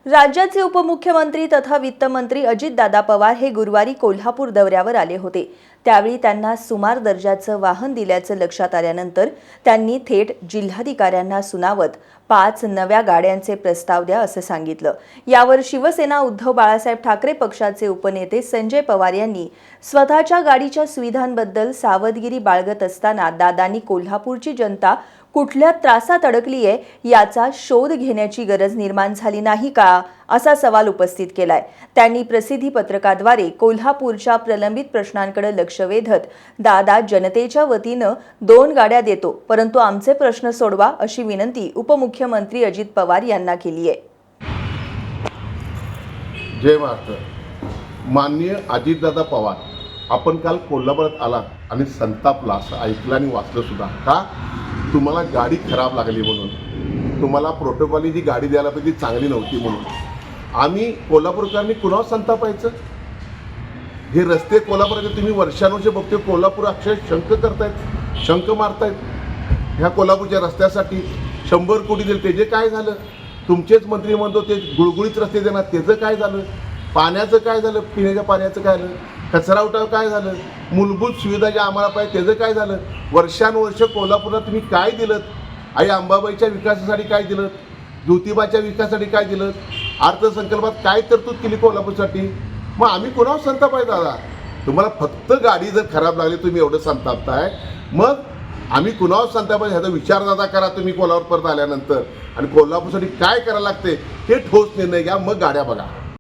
राज्याचे उपमुख्यमंत्री तथा वित्तमंत्री अजितदादा पवार हे गुरुवारी कोल्हापूर दौऱ्यावर आले होते। त्यावेळी त्यांना सुमार दर्जाचं वाहन दिल्याचं लक्षात आल्यानंतर त्यांनी थेट जिल्हाधिकाऱ्यांना सुनावत 5 नव्या गाड्यांचे प्रस्ताव द्या असं सांगितलं। यावर शिवसेना उद्धव बाळासाहेब ठाकरे पक्षाचे उपनेते संजय पवार यांनी स्वतःच्या गाडीच्या सुविधांबद्दल सावधगिरी बाळगत असताना दादांनी कोल्हापूरची जनता कुठल्या त्रासात अडकली आहे याचा शोध घेण्याची गरज निर्माण झाली नाही का असा सवाल उपस्थित केलाय। त्यांनी प्रसिद्धी पत्रकाद्वारे कोल्हापूरच्या प्रलंबित प्रश्नांकडे लक्ष वेधत दादा जनतेच्या वतीनं 2 गाड्या देतो परंतु आमचे प्रश्न सोडवा अशी विनंती उपमुख्यमंत्री अजित पवार यांना केली आहे। जय महाराष्ट्र। माननीय अजितदादा पवार, आपण काल कोल्हापुरात आला आणि संतापला असं ऐकलं आणि वाचलं सुद्धा का? तुम्हाला गाडी खराब लागली म्हणून, तुम्हाला प्रोटोकॉलची जी गाडी द्यायला पाहिजे ती चांगली नव्हती म्हणून। आम्ही कोल्हापूरकरांनी कुणावर संतापायचं? हे रस्ते कोल्हापुराचे तुम्ही वर्षानुवर्षे बघतोय, कोल्हापूर अक्षय शंक करतायत, शंक मारतायत। ह्या कोल्हापूरच्या रस्त्यासाठी 100 कोटी दिले, त्याचे काय झालं? तुमचेच मंत्री म्हणतो ते गुळगुळीत रस्ते देणार, त्याचं काय झालं? पाण्याचं काय झालं? पिण्याच्या पाण्याचं काय झालं? कचरा उठाव काय झालं? मूलभूत सुविधा ज्या आम्हाला पाहिजे त्याचं काय झालं? वर्षानुवर्ष कोल्हापूरला तुम्ही काय दिलं? आई अंबाबाईच्या विकासासाठी काय दिलं? ज्योतिबाच्या विकासासाठी काय दिलं? अर्थसंकल्पात काय तरतूद केली कोल्हापूरसाठी? मग आम्ही कोणावर संताप आहे दादा? तुम्हाला फक्त गाडी जर खराब लागली तुम्ही एवढं संतापताय, मग आम्ही कुणावर संताप आहे ह्याचा विचार दादा करा तुम्ही कोल्हापूर परत आल्यानंतर, आणि कोल्हापूरसाठी काय करायला लागते हे ठोस निर्णय घ्या, मग गाड्या बघा।